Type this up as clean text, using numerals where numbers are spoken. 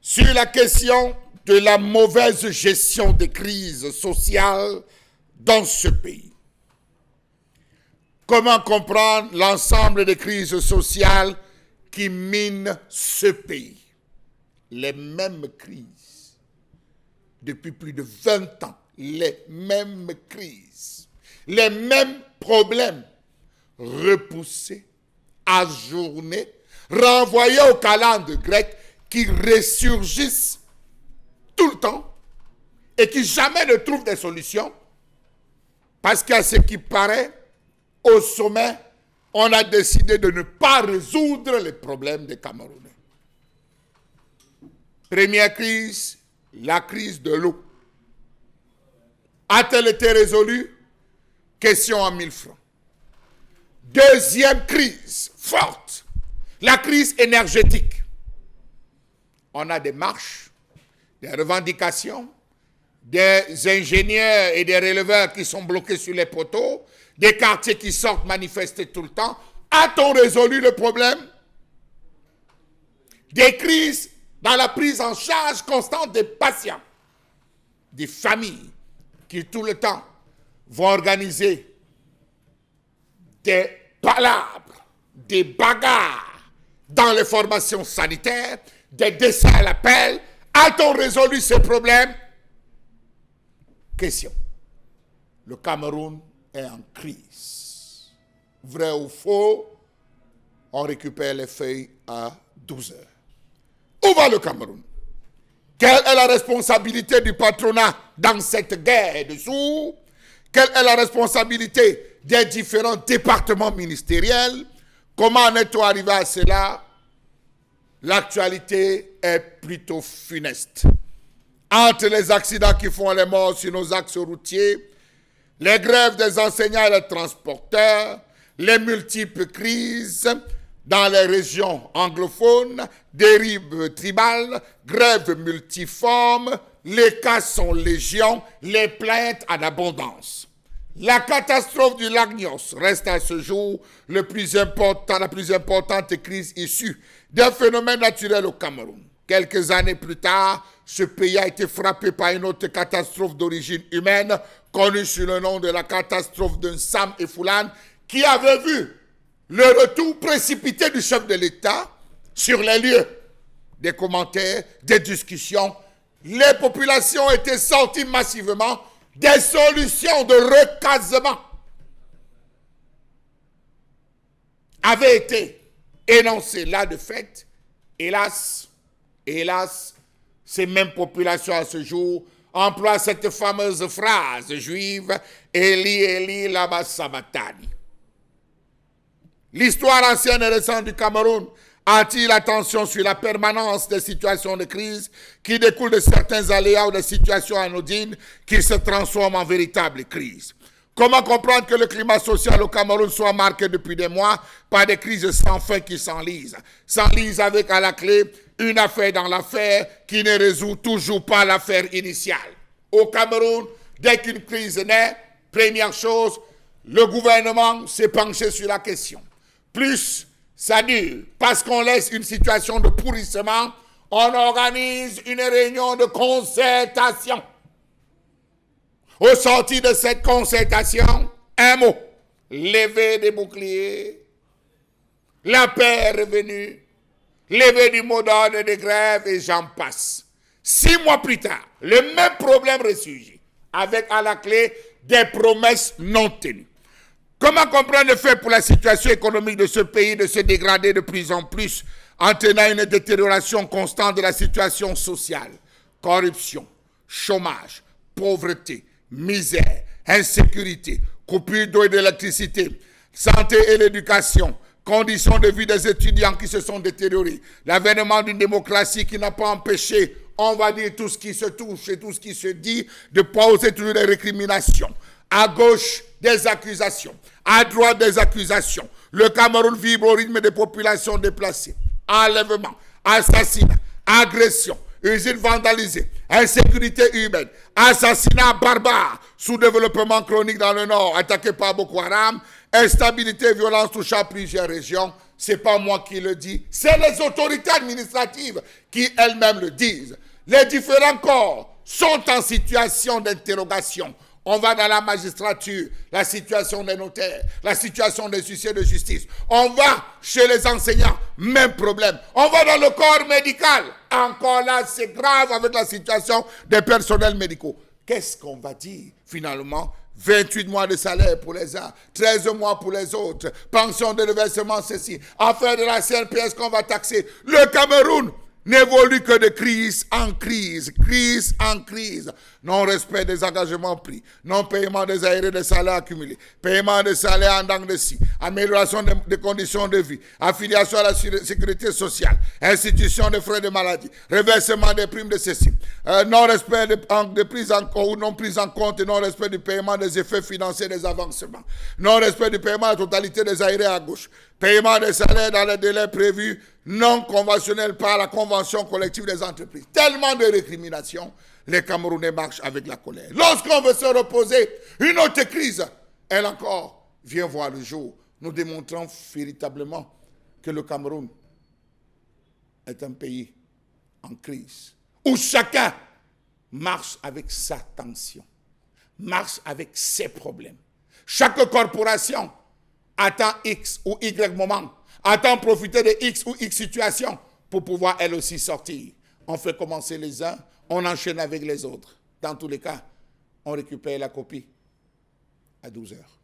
sur la question de la mauvaise gestion des crises sociales dans ce pays. Comment comprendre l'ensemble des crises sociales qui minent ce pays? Les mêmes crises. Depuis plus de 20 ans, les mêmes crises. Les mêmes problèmes. Repoussés, ajournés, renvoyés au calendrier grec qui ressurgissent tout le temps et qui jamais ne trouvent des solutions parce qu'à ce qui paraît, au sommet, on a décidé de ne pas résoudre les problèmes des Camerounais. Première crise, la crise de l'eau. A-t-elle été résolue? Question en 1000 francs. Deuxième crise forte, la crise énergétique. On a des marches, des revendications, des ingénieurs et des releveurs qui sont bloqués sur les poteaux, des quartiers qui sortent manifester tout le temps. A-t-on résolu le problème? Des crises dans la prise en charge constante des patients, des familles qui tout le temps vont organiser des palabres, des bagarres dans les formations sanitaires, des décès à l'appel. A-t-on résolu ce problème? Question. Le Cameroun est en crise. Vrai ou faux? On récupère les feuilles à 12 heures. Où va le Cameroun? Quelle est la responsabilité du patronat dans cette guerre dessous? Quelle est la responsabilité des différents départements ministériels? Comment en est-on arrivé à cela? L'actualité est plutôt funeste. Entre les accidents qui font les morts sur nos axes routiers, les grèves des enseignants et des transporteurs, les multiples crises dans les régions anglophones, dérives tribales, grèves multiformes, les cas sont légion, les plaintes en abondance. La catastrophe du lac Nyos reste à ce jour la plus importante crise issue d'un phénomène naturel au Cameroun. Quelques années plus tard, ce pays a été frappé par une autre catastrophe d'origine humaine, connue sous le nom de la catastrophe de Nsam et Foulane, qui avait vu le retour précipité du chef de l'État sur les lieux. Des commentaires, des discussions. Les populations étaient sorties massivement. Des solutions de recasement avaient été énoncées là de fait. Hélas, ces mêmes populations à ce jour emploient cette fameuse phrase juive « Eli, Eli, lama sabachthani ». L'histoire ancienne et récente du Cameroun attire l'attention sur la permanence des situations de crise qui découlent de certains aléas ou des situations anodines qui se transforment en véritables crises. Comment comprendre que le climat social au Cameroun soit marqué depuis des mois par des crises sans fin qui s'enlisent? S'enlisent avec à la clé une affaire dans l'affaire qui ne résout toujours pas l'affaire initiale. Au Cameroun, dès qu'une crise naît, première chose, le gouvernement s'est penché sur la question. Plus ça dure, parce qu'on laisse une situation de pourrissement, on organise une réunion de concertation. Au sortir de cette concertation, un mot, lever des boucliers, la paix est revenue, lever du mot d'ordre de grève et j'en passe. 6 mois plus tard, le même problème ressurgit, avec à la clé des promesses non tenues. Comment comprendre le fait pour la situation économique de ce pays de se dégrader de plus en plus, entraînant une détérioration constante de la situation sociale? Corruption, chômage, pauvreté, misère, insécurité, coupure d'eau et d'électricité, santé et l'éducation, conditions de vie des étudiants qui se sont détériorées, l'avènement d'une démocratie qui n'a pas empêché, on va dire, tout ce qui se touche et tout ce qui se dit, de poser toujours des récriminations. À gauche, des accusations. À droite, des accusations. Le Cameroun vibre au rythme des populations déplacées. Enlèvement, assassinat, agression, usines vandalisées, insécurité humaine, assassinat barbare, sous-développement chronique dans le nord, attaqué par Boko Haram, instabilité et violence touchant plusieurs régions. ce n'est pas moi qui le dis, c'est les autorités administratives qui elles-mêmes le disent. Les différents corps sont en situation d'interrogation. On va dans la magistrature, la situation des notaires, la situation des huissiers de justice. On va chez les enseignants, même problème. On va dans le corps médical. Encore là, c'est grave avec la situation des personnels médicaux. Qu'est-ce qu'on va dire finalement? 28 mois de salaire pour les uns, 13 mois pour les autres, pension de reversement, ceci, affaire de la CNPS qu'on va taxer. Le Cameroun n'évolue que de crise en crise, crise en crise. Non-respect des engagements pris, non-paiement des arriérés de salaires accumulés, paiement des salaires en dents de scie, amélioration des conditions de vie, affiliation à la sécurité sociale, institution des frais de maladie, reversement des primes de ceci, non-respect de prise en compte ou non prise en compte et non-respect du paiement des effets financiers des avancements, non-respect du paiement de la totalité des arriérés à gauche, paiement des salaires dans les délais prévus non conventionnels par la convention collective des entreprises. Tellement de récriminations, les Camerounais marchent avec la colère. Lorsqu'on veut se reposer, une autre crise, elle encore, vient voir le jour. Nous démontrons véritablement que le Cameroun est un pays en crise, où chacun marche avec sa tension, marche avec ses problèmes. Chaque corporation attend X ou Y moment, attend profiter de X ou X situation pour pouvoir elle aussi sortir. On fait commencer les uns, on enchaîne avec les autres. Dans tous les cas, on récupère la copie à 12 heures.